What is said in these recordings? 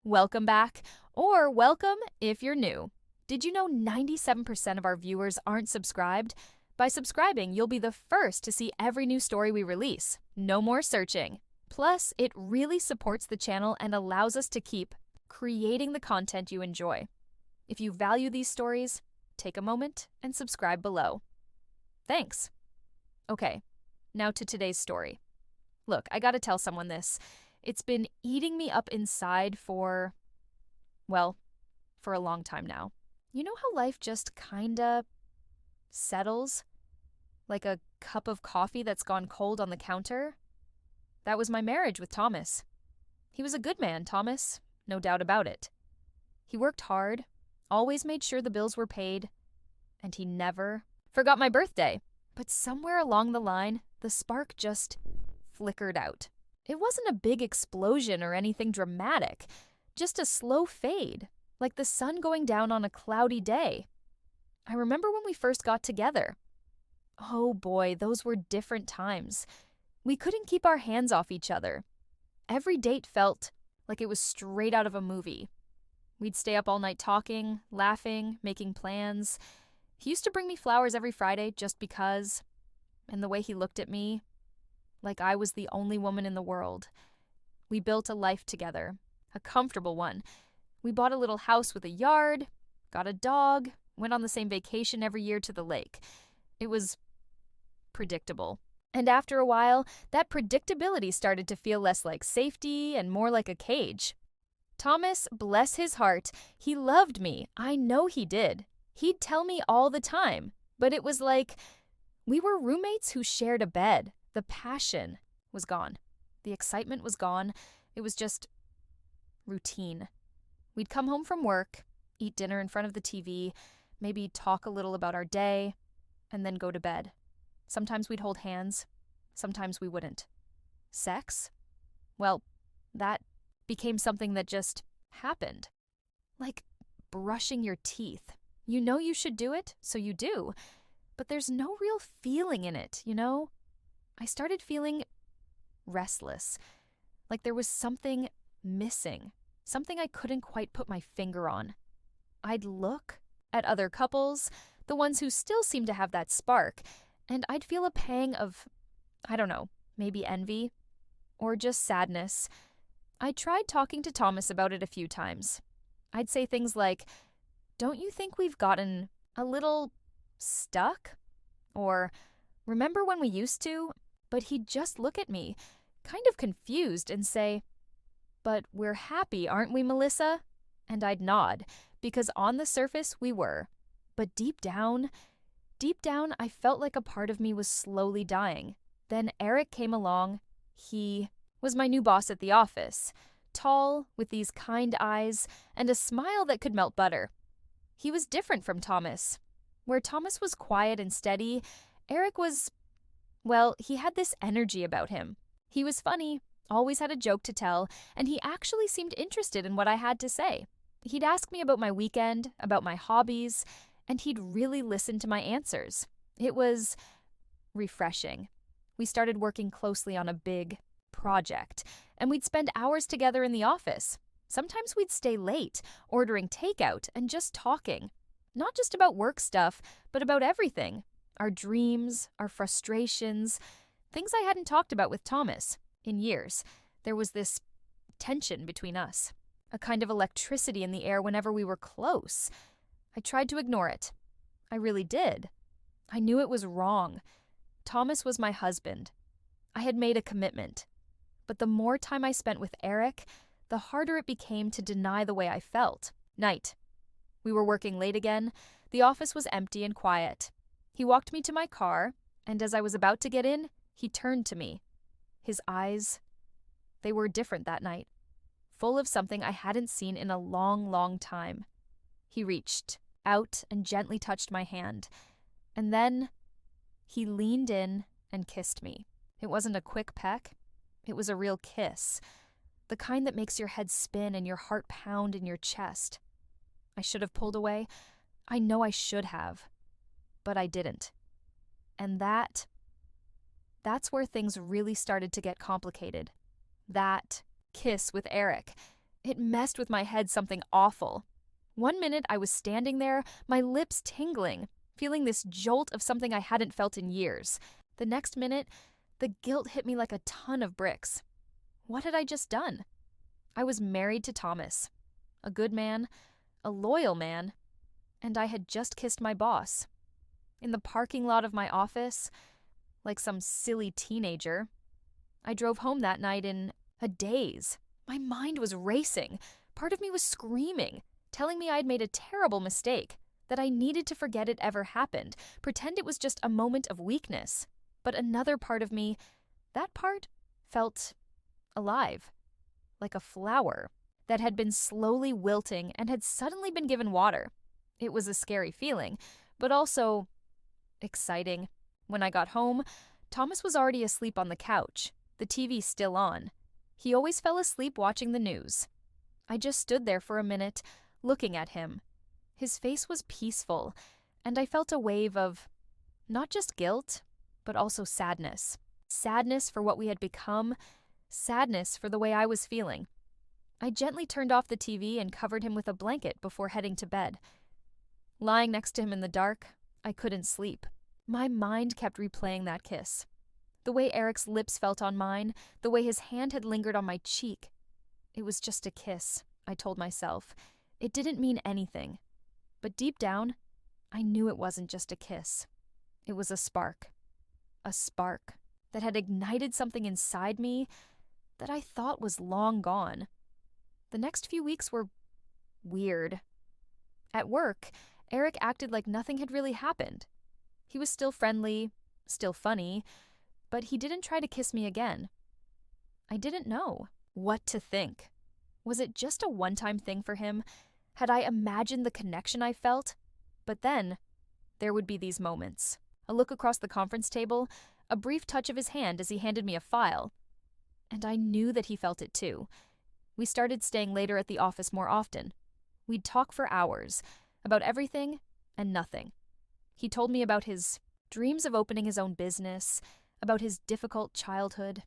Welcome back, or welcome if you're new. Did you know 97% of our viewers aren't subscribed? By subscribing, you'll be the first to see every new story we release. No more searching. Plus, it really supports the channel and allows us to keep creating the content you enjoy. If you value these stories, take a moment and subscribe below. Thanks. Okay, now to today's story. Look, I gotta tell someone this. It's been eating me up inside for a long time now. You know how life just kinda settles? Like a cup of coffee that's gone cold on the counter? That was my marriage with Thomas. He was a good man, Thomas, no doubt about it. He worked hard, always made sure the bills were paid, and he never forgot my birthday. But somewhere along the line, the spark just flickered out. It wasn't a big explosion or anything dramatic, just a slow fade, like the sun going down on a cloudy day. I remember when we first got together. Oh boy, those were different times. We couldn't keep our hands off each other. Every date felt like it was straight out of a movie. We'd stay up all night talking, laughing, making plans. He used to bring me flowers every Friday just because, and the way he looked at me, like I was the only woman in the world. We built a life together, a comfortable one. We bought a little house with a yard, got a dog, went on the same vacation every year to the lake. It was predictable. And after a while, that predictability started to feel less like safety and more like a cage. Thomas, bless his heart, he loved me. I know he did. He'd tell me all the time. But it was like we were roommates who shared a bed. The passion was gone. The excitement was gone. It was just routine. We'd come home from work, eat dinner in front of the TV, maybe talk a little about our day, and then go to bed. Sometimes we'd hold hands. Sometimes we wouldn't. Sex? Well, that became something that just happened. Like brushing your teeth. You know you should do it, so you do. But there's no real feeling in it, you know? I started feeling restless, like there was something missing, something I couldn't quite put my finger on. I'd look at other couples, the ones who still seem to have that spark, and I'd feel a pang of, I don't know, maybe envy or just sadness. I tried talking to Thomas about it a few times. I'd say things like, "Don't you think we've gotten a little stuck?" Or, "Remember when we used to?" But he'd just look at me, kind of confused, and say, "But we're happy, aren't we, Melissa?" And I'd nod, because on the surface we were. But deep down, I felt like a part of me was slowly dying. Then Eric came along. He was my new boss at the office, tall, with these kind eyes, and a smile that could melt butter. He was different from Thomas. Where Thomas was quiet and steady, Eric was, well, he had this energy about him. He was funny, always had a joke to tell, and he actually seemed interested in what I had to say. He'd ask me about my weekend, about my hobbies, and he'd really listen to my answers. It was refreshing. We started working closely on a big project, and we'd spend hours together in the office. Sometimes we'd stay late, ordering takeout and just talking. Not just about work stuff, but about everything. Our dreams, our frustrations, things I hadn't talked about with Thomas in years. There was this tension between us, a kind of electricity in the air whenever we were close. I tried to ignore it. I really did. I knew it was wrong. Thomas was my husband. I had made a commitment. But the more time I spent with Eric, the harder it became to deny the way I felt. Night. We were working late again. The office was empty and quiet. He walked me to my car, and as I was about to get in, he turned to me. His eyes, they were different that night, full of something I hadn't seen in a long, long time. He reached out and gently touched my hand, and then he leaned in and kissed me. It wasn't a quick peck. It was a real kiss, the kind that makes your head spin and your heart pound in your chest. I should have pulled away. I know I should have. But I didn't. And that's where things really started to get complicated. That kiss with Eric. It messed with my head something awful. One minute I was standing there, my lips tingling, feeling this jolt of something I hadn't felt in years. The next minute, the guilt hit me like a ton of bricks. What had I just done? I was married to Thomas, a good man, a loyal man, and I had just kissed my boss. In the parking lot of my office, like some silly teenager, I drove home that night in a daze. My mind was racing. Part of me was screaming, telling me I'd made a terrible mistake, that I needed to forget it ever happened, pretend it was just a moment of weakness. But another part of me, that part, felt alive, like a flower that had been slowly wilting and had suddenly been given water. It was a scary feeling, but also exciting. When I got home, Thomas was already asleep on the couch, the TV still on. He always fell asleep watching the news. I just stood there for a minute, looking at him. His face was peaceful, and I felt a wave of not just guilt, but also sadness. Sadness for what we had become, sadness for the way I was feeling. I gently turned off the TV and covered him with a blanket before heading to bed. Lying next to him in the dark, I couldn't sleep. My mind kept replaying that kiss. The way Eric's lips felt on mine, the way his hand had lingered on my cheek. It was just a kiss, I told myself. It didn't mean anything. But deep down, I knew it wasn't just a kiss. It was a spark that had ignited something inside me that I thought was long gone. The next few weeks were weird. At work, Eric acted like nothing had really happened. He was still friendly, still funny, but he didn't try to kiss me again. I didn't know what to think. Was it just a one-time thing for him? Had I imagined the connection I felt? But then, there would be these moments. A look across the conference table, a brief touch of his hand as he handed me a file. And I knew that he felt it too. We started staying later at the office more often. We'd talk for hours, about everything and nothing. He told me about his dreams of opening his own business, about his difficult childhood.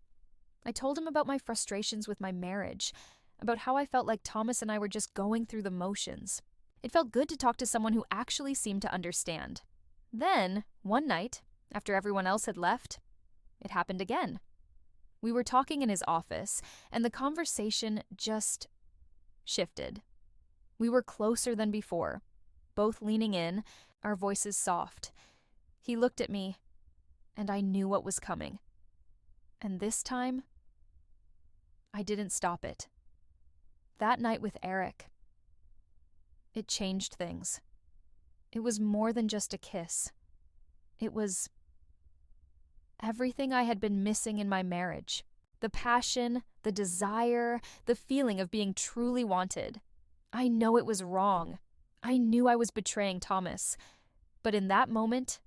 I told him about my frustrations with my marriage, about how I felt like Thomas and I were just going through the motions. It felt good to talk to someone who actually seemed to understand. Then, one night, after everyone else had left, it happened again. We were talking in his office, and the conversation just shifted. We were closer than before, both leaning in, our voices soft. He looked at me, and I knew what was coming. And this time, I didn't stop it. That night with Eric, it changed things. It was more than just a kiss. It was everything I had been missing in my marriage. The passion, the desire, the feeling of being truly wanted. I know it was wrong. I knew I was betraying Thomas. But in that moment,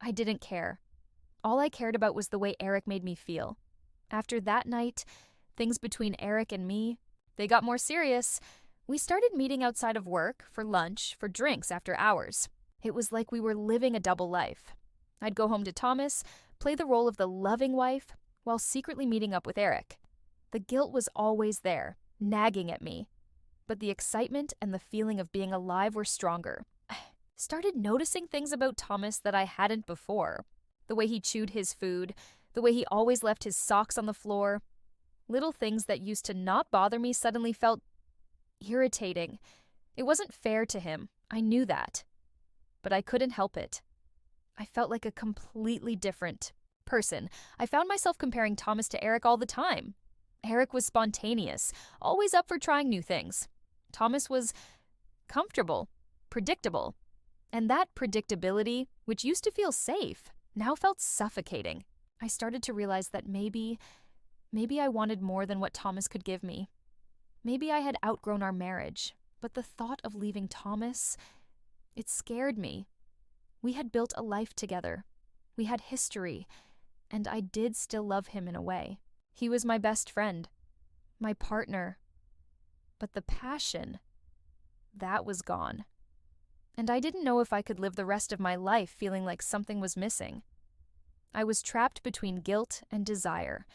I didn't care. All I cared about was the way Eric made me feel. After that night, things between Eric and me, they got more serious. We started meeting outside of work, for lunch, for drinks after hours. It was like we were living a double life. I'd go home to Thomas, play the role of the loving wife, while secretly meeting up with Eric. The guilt was always there, nagging at me. But the excitement and the feeling of being alive were stronger. I started noticing things about Thomas that I hadn't before. The way he chewed his food, the way he always left his socks on the floor. Little things that used to not bother me suddenly felt irritating. It wasn't fair to him, I knew that. But I couldn't help it. I felt like a completely different person. I found myself comparing Thomas to Eric all the time. Eric was spontaneous, always up for trying new things. Thomas was comfortable, predictable. And that predictability, which used to feel safe, now felt suffocating. I started to realize that maybe I wanted more than what Thomas could give me. Maybe I had outgrown our marriage, but the thought of leaving Thomas, it scared me. We had built a life together. We had history, and I did still love him in a way. He was my best friend, my partner. But the passion, that was gone. And I didn't know if I could live the rest of my life feeling like something was missing. I was trapped between guilt and desire,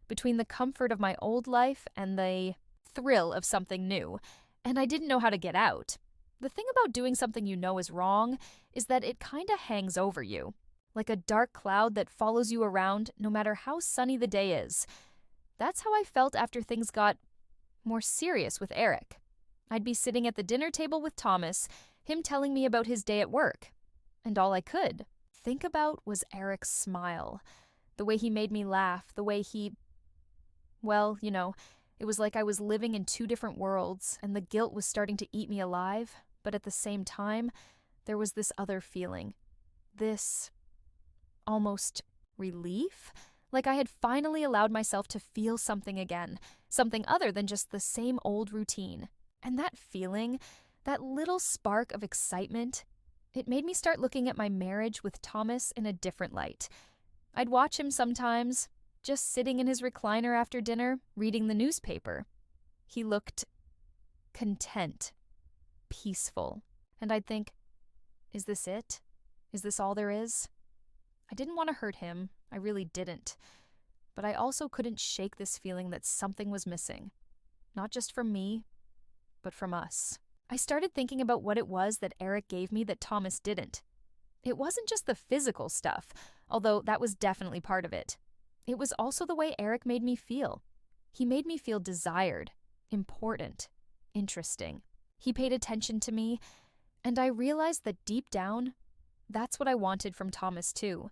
between the comfort of my old life and the thrill of something new, and I didn't know how to get out. The thing about doing something you know is wrong is that it kinda hangs over you, like a dark cloud that follows you around no matter how sunny the day is. That's how I felt after things got more serious with Eric. I'd be sitting at the dinner table with Thomas, him telling me about his day at work. And all I could think about was Eric's smile. The way he made me laugh, the way he... Well, it was like I was living in two different worlds, and the guilt was starting to eat me alive, but at the same time, there was this other feeling. This... almost relief? Like I had finally allowed myself to feel something again, something other than just the same old routine. And that feeling, that little spark of excitement, it made me start looking at my marriage with Thomas in a different light. I'd watch him sometimes, just sitting in his recliner after dinner, reading the newspaper. He looked content, peaceful, and I'd think, is this it? Is this all there is? I didn't want to hurt him, I really didn't. But I also couldn't shake this feeling that something was missing. Not just from me, but from us. I started thinking about what it was that Eric gave me that Thomas didn't. It wasn't just the physical stuff, although that was definitely part of it. It was also the way Eric made me feel. He made me feel desired, important, interesting. He paid attention to me, and I realized that deep down, that's what I wanted from Thomas too.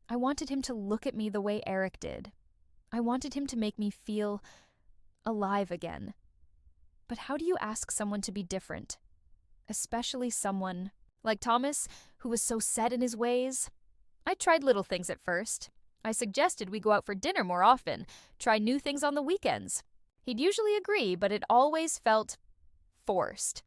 I wanted him to look at me the way Eric did. I wanted him to make me feel alive again. But how do you ask someone to be different? Especially someone like Thomas, who was so set in his ways? I tried little things at first. I suggested we go out for dinner more often, try new things on the weekends. He'd usually agree, but it always felt forced.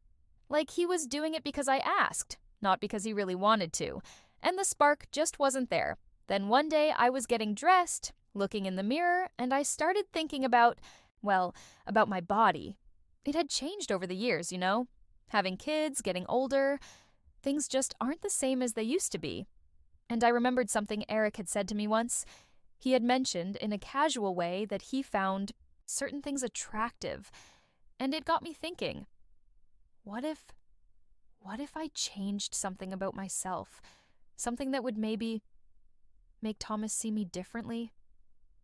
Like he was doing it because I asked, not because he really wanted to. And the spark just wasn't there. Then one day I was getting dressed, looking in the mirror, and I started thinking about my body. It had changed over the years, Having kids, getting older, things just aren't the same as they used to be. And I remembered something Eric had said to me once. He had mentioned in a casual way that he found certain things attractive. And it got me thinking, what if I changed something about myself? Something that would maybe make Thomas see me differently?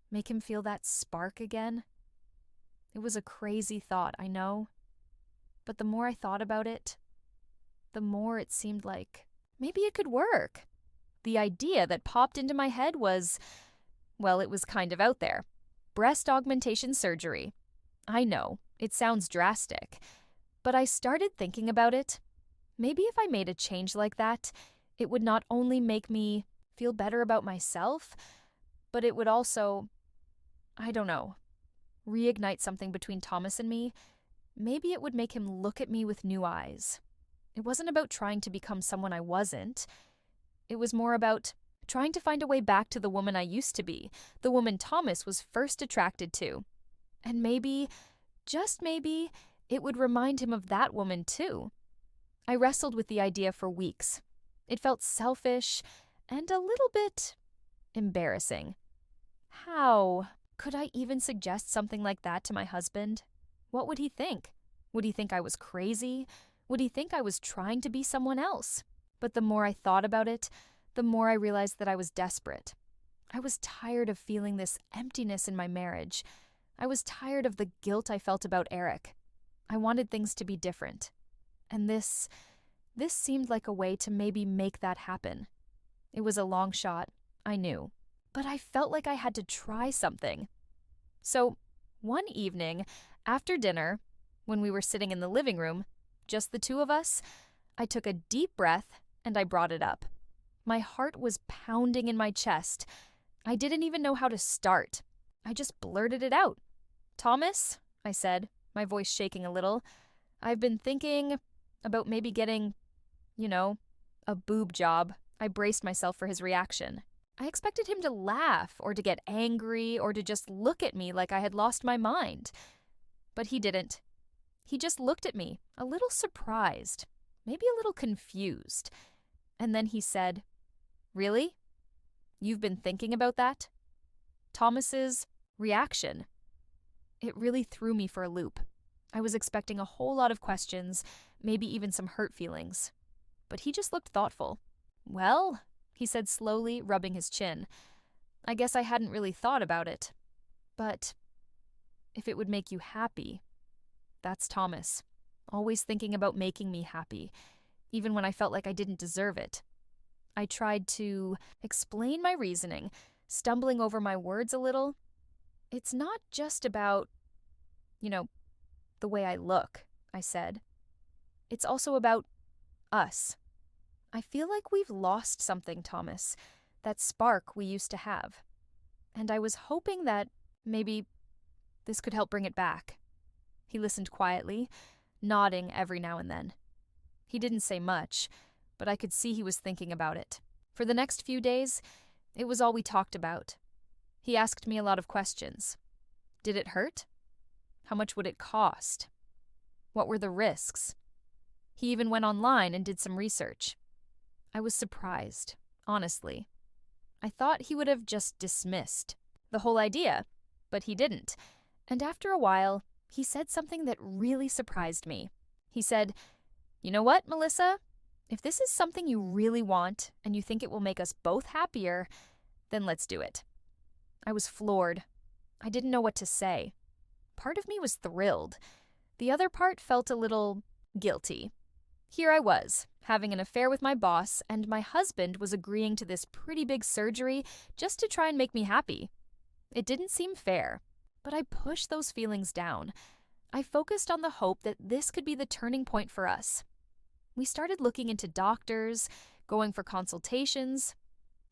Make him feel that spark again? It was a crazy thought, I know. But the more I thought about it, the more it seemed like maybe it could work. The idea that popped into my head was, it was kind of out there. Breast augmentation surgery. I know, it sounds drastic, but I started thinking about it. Maybe if I made a change like that, it would not only make me feel better about myself, but it would also, reignite something between Thomas and me. Maybe it would make him look at me with new eyes. It wasn't about trying to become someone I wasn't. It was more about trying to find a way back to the woman I used to be, the woman Thomas was first attracted to. And maybe, just maybe, it would remind him of that woman too. I wrestled with the idea for weeks. It felt selfish and a little bit embarrassing. How could I even suggest something like that to my husband? What would he think? Would he think I was crazy? Would he think I was trying to be someone else? But the more I thought about it, the more I realized that I was desperate. I was tired of feeling this emptiness in my marriage. I was tired of the guilt I felt about Eric. I wanted things to be different. And this seemed like a way to maybe make that happen. It was a long shot, I knew. But I felt like I had to try something. So, one evening, after dinner, when we were sitting in the living room, just the two of us, I took a deep breath and I brought it up. My heart was pounding in my chest. I didn't even know how to start. I just blurted it out. "Thomas," I said, my voice shaking a little, "I've been thinking about maybe getting, a boob job." I braced myself for his reaction. I expected him to laugh or to get angry or to just look at me like I had lost my mind. But he didn't. He just looked at me, a little surprised, maybe a little confused. And then he said, "Really? You've been thinking about that?" Thomas's reaction. It really threw me for a loop. I was expecting a whole lot of questions, maybe even some hurt feelings. But he just looked thoughtful. "Well," he said slowly, rubbing his chin, "I guess I hadn't really thought about it. But if it would make you happy, that's Thomas. Always thinking about making me happy, even when I felt like I didn't deserve it." I tried to explain my reasoning, stumbling over my words a little. "It's not just about, you know, the way I look," I said. "It's also about us. I feel like we've lost something, Thomas, that spark we used to have. And I was hoping that maybe this could help bring it back." He listened quietly, nodding every now and then. He didn't say much, but I could see he was thinking about it. For the next few days, it was all we talked about. He asked me a lot of questions. Did it hurt? How much would it cost? What were the risks? He even went online and did some research. I was surprised, honestly. I thought he would have just dismissed the whole idea, but he didn't. And after a while, he said something that really surprised me. He said, "You know what, Melissa? If this is something you really want and you think it will make us both happier, then let's do it." I was floored. I didn't know what to say. Part of me was thrilled. The other part felt a little guilty. Here I was, having an affair with my boss, and my husband was agreeing to this pretty big surgery just to try and make me happy. It didn't seem fair, but I pushed those feelings down. I focused on the hope that this could be the turning point for us. We started looking into doctors, going for consultations.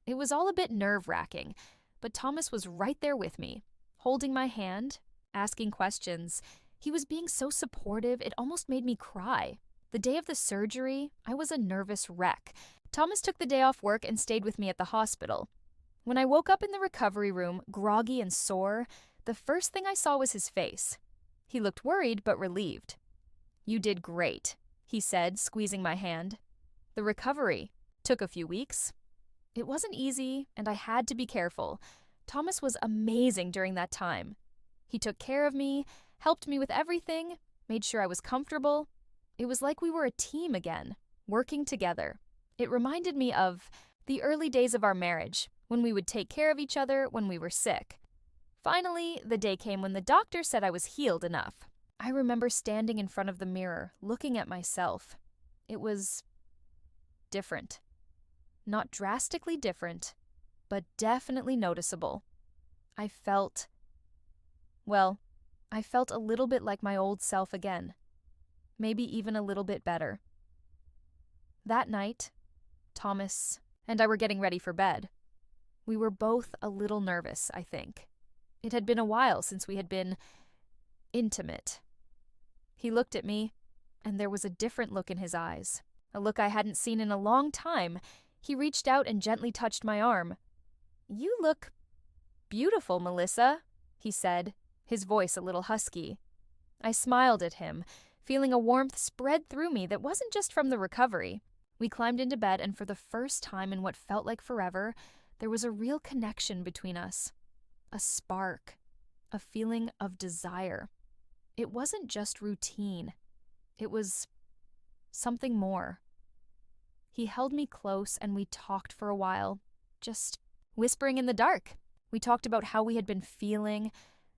It was all a bit nerve-wracking, but Thomas was right there with me, holding my hand, asking questions. He was being so supportive, it almost made me cry. The day of the surgery, I was a nervous wreck. Thomas took the day off work and stayed with me at the hospital. When I woke up in the recovery room, groggy and sore, the first thing I saw was his face. He looked worried but relieved. "You did great," he said, squeezing my hand. "The recovery took a few weeks. It wasn't easy, and I had to be careful. Thomas was amazing during that time. He took care of me, helped me with everything, made sure I was comfortable. It was like we were a team again, working together. It reminded me of the early days of our marriage, when we would take care of each other when we were sick." Finally, the day came when the doctor said I was healed enough. I remember standing in front of the mirror, looking at myself. It was different. Not drastically different, but definitely noticeable. I felt a little bit like my old self again. Maybe even a little bit better. That night, Thomas and I were getting ready for bed. We were both a little nervous, I think. It had been a while since we had been intimate. He looked at me, and there was a different look in his eyes, a look I hadn't seen in a long time. He reached out and gently touched my arm. "You look beautiful, Melissa," he said, his voice a little husky. I smiled at him, feeling a warmth spread through me that wasn't just from the recovery. We climbed into bed, and for the first time in what felt like forever, there was a real connection between us. A spark, a feeling of desire. It wasn't just routine. It was something more. He held me close and we talked for a while, just whispering in the dark. We talked about how we had been feeling,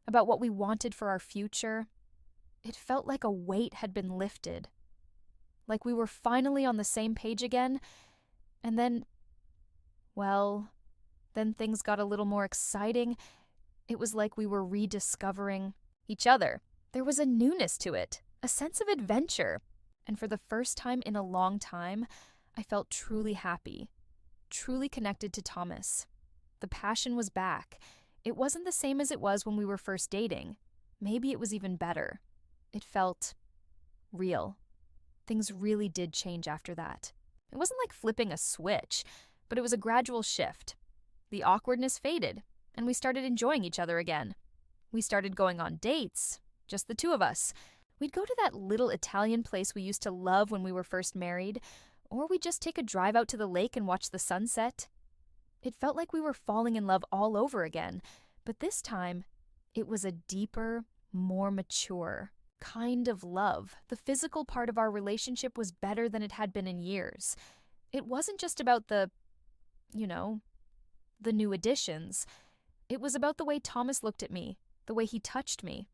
about what we wanted for our future. It felt like a weight had been lifted, like we were finally on the same page again. And then things got a little more exciting. It was like we were rediscovering each other. There was a newness to it, a sense of adventure. And for the first time in a long time, I felt truly happy, truly connected to Thomas. The passion was back. It wasn't the same as it was when we were first dating. Maybe it was even better. It felt real. Things really did change after that. It wasn't like flipping a switch, but it was a gradual shift. The awkwardness faded, and we started enjoying each other again. We started going on dates, just the two of us. We'd go to that little Italian place we used to love when we were first married, or we'd just take a drive out to the lake and watch the sunset. It felt like we were falling in love all over again, but this time, it was a deeper, more mature kind of love. The physical part of our relationship was better than it had been in years. It wasn't just about you know, the new additions. It was about the way Thomas looked at me, the way he touched me.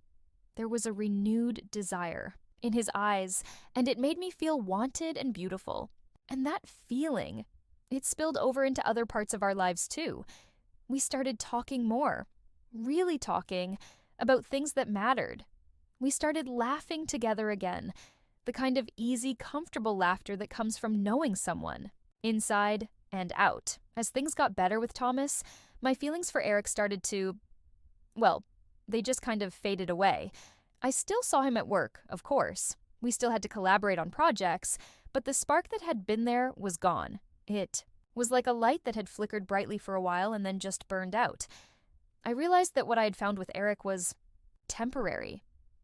There was a renewed desire in his eyes, and it made me feel wanted and beautiful. And that feeling, it spilled over into other parts of our lives too. We started talking more, really talking, about things that mattered. We started laughing together again, the kind of easy, comfortable laughter that comes from knowing someone, inside and out. As things got better with Thomas, my feelings for Eric started to, well, they just kind of faded away. I still saw him at work, of course. We still had to collaborate on projects, but the spark that had been there was gone. It was like a light that had flickered brightly for a while and then just burned out. I realized that what I had found with Eric was temporary.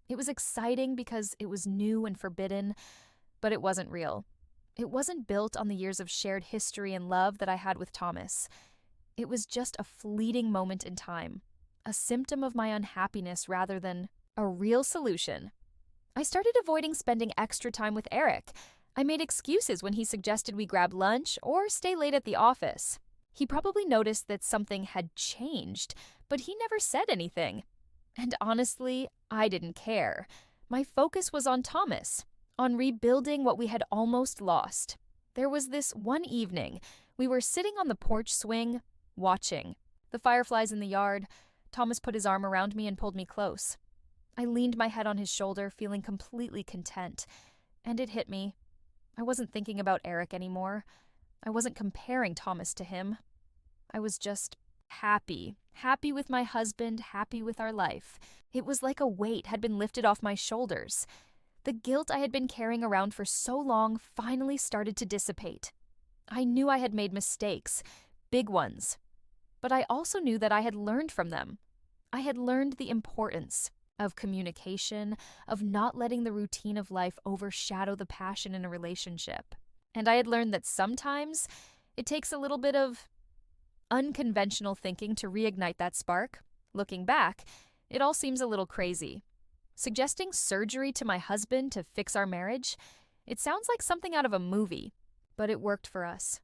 It was exciting because it was new and forbidden, but it wasn't real. It wasn't built on the years of shared history and love that I had with Thomas. It was just a fleeting moment in time, a symptom of my unhappiness rather than a real solution. I started avoiding spending extra time with Eric. I made excuses when he suggested we grab lunch or stay late at the office. He probably noticed that something had changed, but he never said anything. And honestly, I didn't care. My focus was on Thomas, on rebuilding what we had almost lost. There was this one evening. We were sitting on the porch swing, watching. The fireflies in the yard. Thomas put his arm around me and pulled me close. I leaned my head on his shoulder, feeling completely content. And it hit me. I wasn't thinking about Eric anymore. I wasn't comparing Thomas to him. I was just happy. Happy with my husband, happy with our life. It was like a weight had been lifted off my shoulders. The guilt I had been carrying around for so long finally started to dissipate. I knew I had made mistakes, big ones. But I also knew that I had learned from them. I had learned the importance of communication, of not letting the routine of life overshadow the passion in a relationship. And I had learned that sometimes it takes a little bit of unconventional thinking to reignite that spark. Looking back, it all seems a little crazy. Suggesting surgery to my husband to fix our marriage, it sounds like something out of a movie, but it worked for us.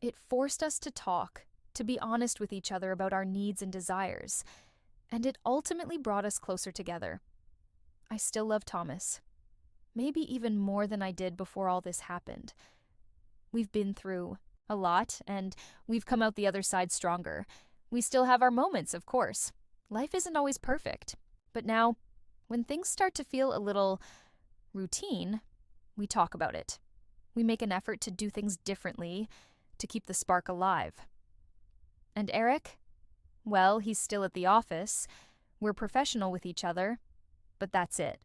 It forced us to talk, to be honest with each other about our needs and desires, and it ultimately brought us closer together. I still love Thomas, maybe even more than I did before all this happened. We've been through a lot, and we've come out the other side stronger. We still have our moments, of course. Life isn't always perfect, but now, when things start to feel a little routine, we talk about it. We make an effort to do things differently, to keep the spark alive. And Eric? Well, he's still at the office. We're professional with each other, but that's it.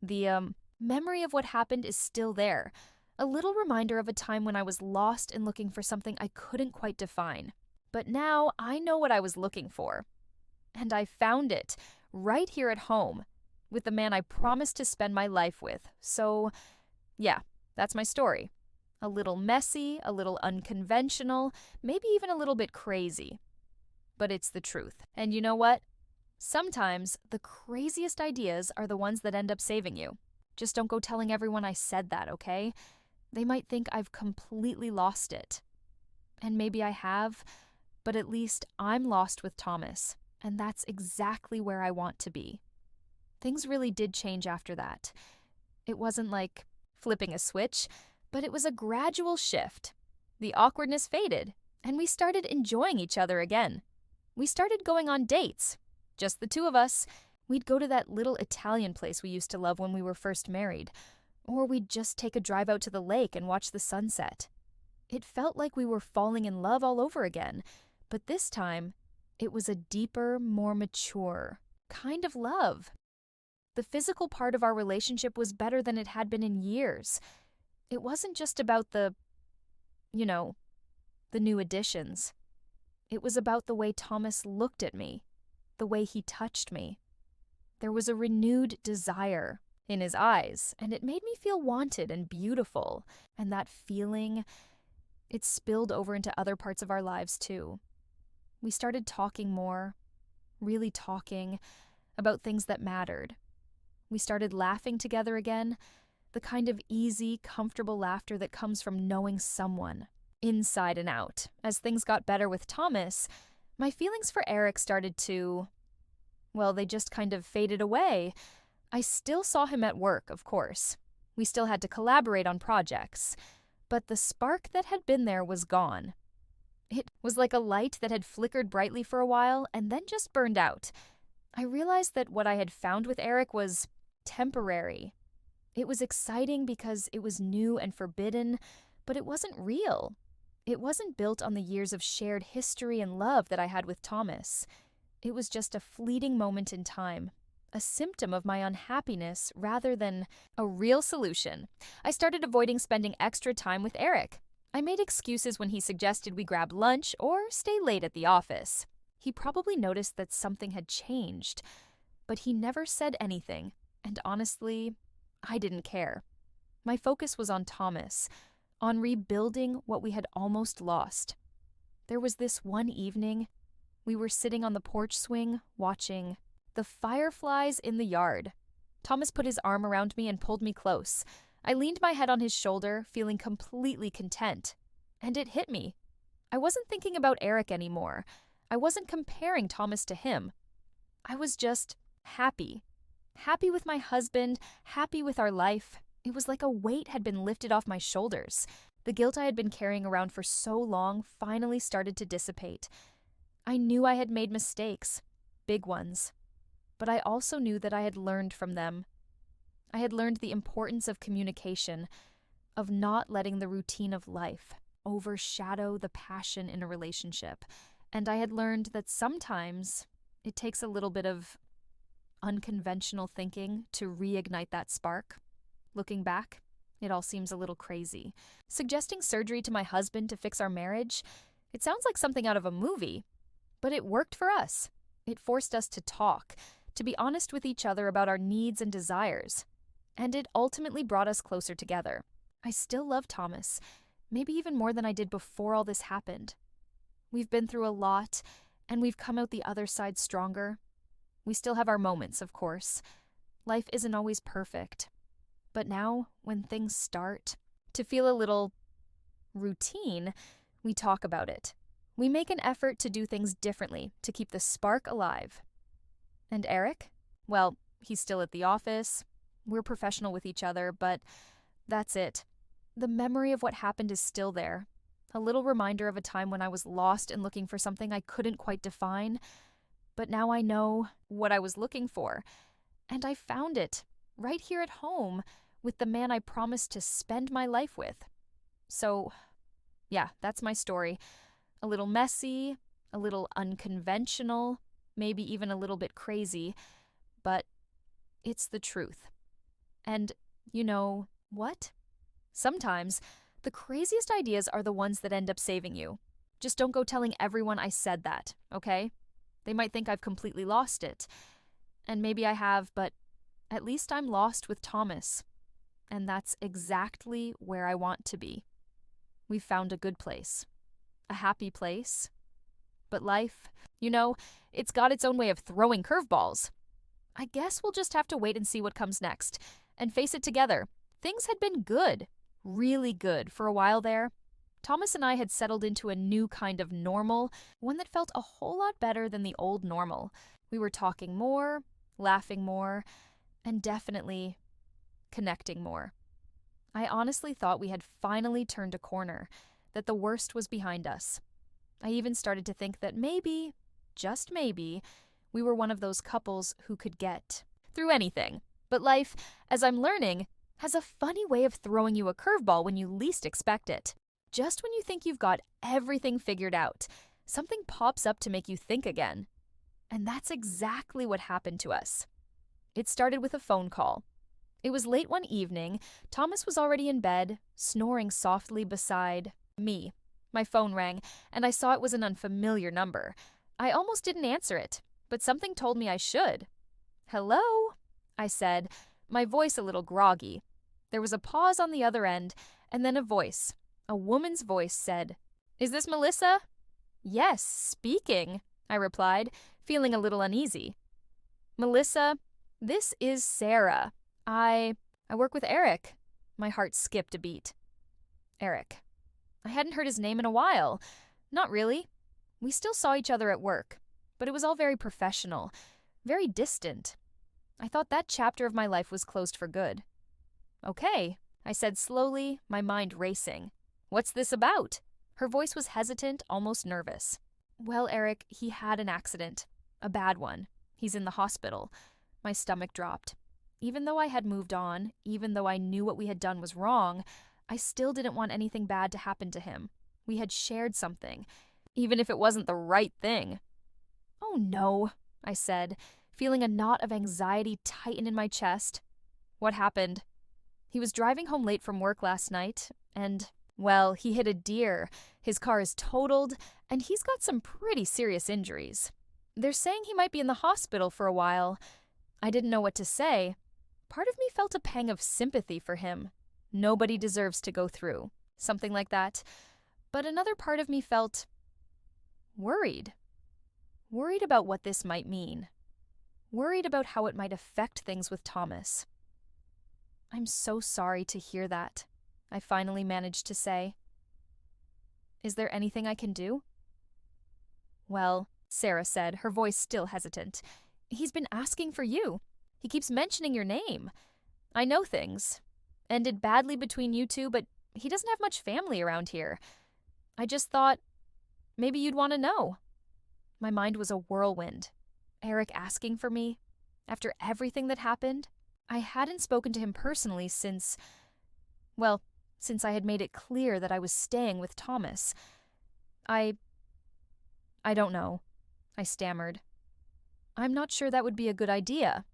The memory of what happened is still there. A little reminder of a time when I was lost and looking for something I couldn't quite define. But now I know what I was looking for. And I found it, right here at home, with the man I promised to spend my life with. So, yeah, that's my story. A little messy, a little unconventional, maybe even a little bit crazy. But it's the truth. And you know what? Sometimes the craziest ideas are the ones that end up saving you. Just don't go telling everyone I said that, okay? They might think I've completely lost it. And maybe I have, but at least I'm lost with Thomas, and that's exactly where I want to be. Things really did change after that. It wasn't like flipping a switch, but it was a gradual shift. The awkwardness faded, and we started enjoying each other again. We started going on dates, just the two of us. We'd go to that little Italian place we used to love when we were first married, or we'd just take a drive out to the lake and watch the sunset. It felt like we were falling in love all over again, but this time, it was a deeper, more mature kind of love. The physical part of our relationship was better than it had been in years. It wasn't just about the new additions. It was about the way Thomas looked at me, the way he touched me. There was a renewed desire in his eyes, and it made me feel wanted and beautiful. And that feeling, it spilled over into other parts of our lives too. We started talking more, really talking, about things that mattered. We started laughing together again, the kind of easy, comfortable laughter that comes from knowing someone, inside and out. As things got better with Thomas, my feelings for Eric started to, well, they just kind of faded away. I still saw him at work, of course. We still had to collaborate on projects. But the spark that had been there was gone. It was like a light that had flickered brightly for a while and then just burned out. I realized that what I had found with Eric was temporary. It was exciting because it was new and forbidden, but it wasn't real. It wasn't built on the years of shared history and love that I had with Thomas. It was just a fleeting moment in time, a symptom of my unhappiness rather than a real solution. I started avoiding spending extra time with Eric. I made excuses when he suggested we grab lunch or stay late at the office. He probably noticed that something had changed, but he never said anything, and honestly, I didn't care. My focus was on Thomas, on rebuilding what we had almost lost. There was this one evening, we were sitting on the porch swing, watching the fireflies in the yard. Thomas put his arm around me and pulled me close. I leaned my head on his shoulder, feeling completely content. And it hit me. I wasn't thinking about Eric anymore. I wasn't comparing Thomas to him. I was just happy. Happy with my husband, happy with our life. It was like a weight had been lifted off my shoulders. The guilt I had been carrying around for so long finally started to dissipate. I knew I had made mistakes, big ones. But I also knew that I had learned from them. I had learned the importance of communication, of not letting the routine of life overshadow the passion in a relationship. And I had learned that sometimes it takes a little bit of unconventional thinking to reignite that spark. Looking back, it all seems a little crazy. Suggesting surgery to my husband to fix our marriage, it sounds like something out of a movie. But it worked for us. It forced us to talk, to be honest with each other about our needs and desires. And it ultimately brought us closer together. I still love Thomas, maybe even more than I did before all this happened. We've been through a lot, and we've come out the other side stronger. We still have our moments, of course. Life isn't always perfect. But now, when things start to feel a little routine, we talk about it. We make an effort to do things differently to keep the spark alive. And Eric? Well, he's still at the office. We're professional with each other, but that's it. The memory of what happened is still there. A little reminder of a time when I was lost and looking for something I couldn't quite define. But now I know what I was looking for. And I found it, right here at home, with the man I promised to spend my life with. So, yeah, that's my story. A little messy, a little unconventional, maybe even a little bit crazy, but it's the truth. And you know what? Sometimes the craziest ideas are the ones that end up saving you. Just don't go telling everyone I said that, okay? They might think I've completely lost it. And maybe I have, but at least I'm lost with Thomas. And that's exactly where I want to be. We've found a good place. A happy place. But life, it's got its own way of throwing curveballs. I guess we'll just have to wait and see what comes next, and face it together. Things had been good, really good, for a while there. Thomas and I had settled into a new kind of normal, one that felt a whole lot better than the old normal. We were talking more, laughing more, and definitely connecting more. I honestly thought we had finally turned a corner, that the worst was behind us. I even started to think that maybe, just maybe, we were one of those couples who could get through anything. But life, as I'm learning, has a funny way of throwing you a curveball when you least expect it. Just when you think you've got everything figured out, something pops up to make you think again. And that's exactly what happened to us. It started with a phone call. It was late one evening. Thomas was already in bed, snoring softly beside me. My phone rang, and I saw it was an unfamiliar number. I almost didn't answer it, but something told me I should. "Hello?" I said, my voice a little groggy. There was a pause on the other end, and then a woman's voice said, "Is this Melissa?" "Yes, speaking," I replied, feeling a little uneasy. "Melissa, This is Sarah. I work with Eric. My heart skipped a beat. Eric. I hadn't heard his name in a while. Not really. We still saw each other at work, but it was all very professional, very distant. I thought that chapter of my life was closed for good. Okay, I said slowly, my mind racing. What's this about? Her voice was hesitant, almost nervous. Well, Eric, he had an accident. A bad one. He's in the hospital. My stomach dropped. Even though I had moved on, even though I knew what we had done was wrong, I still didn't want anything bad to happen to him. We had shared something, even if it wasn't the right thing. Oh no, I said, feeling a knot of anxiety tighten in my chest. What happened? He was driving home late from work last night, and, well, he hit a deer. His car is totaled, and he's got some pretty serious injuries. They're saying he might be in the hospital for a while. I didn't know what to say. Part of me felt a pang of sympathy for him. Nobody deserves to go through something like that. But another part of me felt worried. Worried about what this might mean. Worried about how it might affect things with Thomas. I'm so sorry to hear that, I finally managed to say. Is there anything I can do? Well, Sarah said, her voice still hesitant. He's been asking for you. He keeps mentioning your name. I know things. Ended badly between you two, but he doesn't have much family around here. I just thought maybe you'd want to know. My mind was a whirlwind. Eric asking for me? After everything that happened? I hadn't spoken to him personally since I had made it clear that I was staying with Thomas. I don't know, I stammered. I'm not sure that would be a good idea.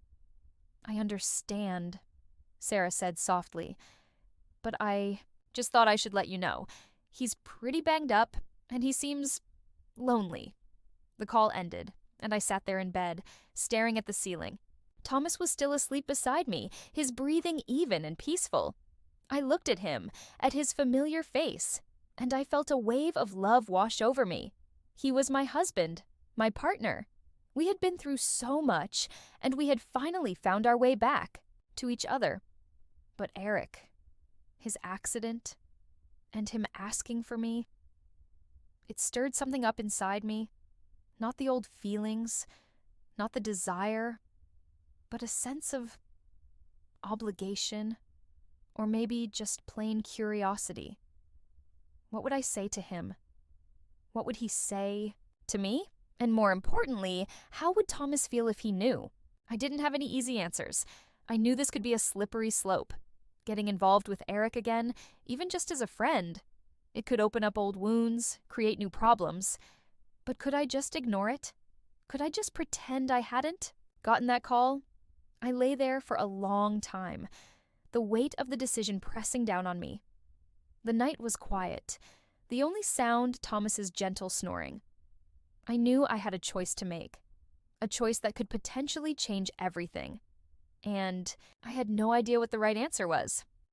I understand, Sarah said softly, but I just thought I should let you know. He's pretty banged up, and he seems lonely. The call ended, and I sat there in bed, staring at the ceiling. Thomas was still asleep beside me, his breathing even and peaceful. I looked at him, at his familiar face, and I felt a wave of love wash over me. He was my husband, my partner. We had been through so much, and we had finally found our way back to each other. But Eric, his accident, and him asking for me, it stirred something up inside me. Not the old feelings, not the desire, but a sense of obligation, or maybe just plain curiosity. What would I say to him? What would he say to me? And more importantly, how would Thomas feel if he knew? I didn't have any easy answers. I knew this could be a slippery slope. Getting involved with Eric again, even just as a friend, it could open up old wounds, create new problems. But could I just ignore it? Could I just pretend I hadn't gotten that call? I lay there for a long time, the weight of the decision pressing down on me. The night was quiet, the only sound Thomas's gentle snoring. I knew I had a choice to make, a choice that could potentially change everything. And I had no idea what the right answer was.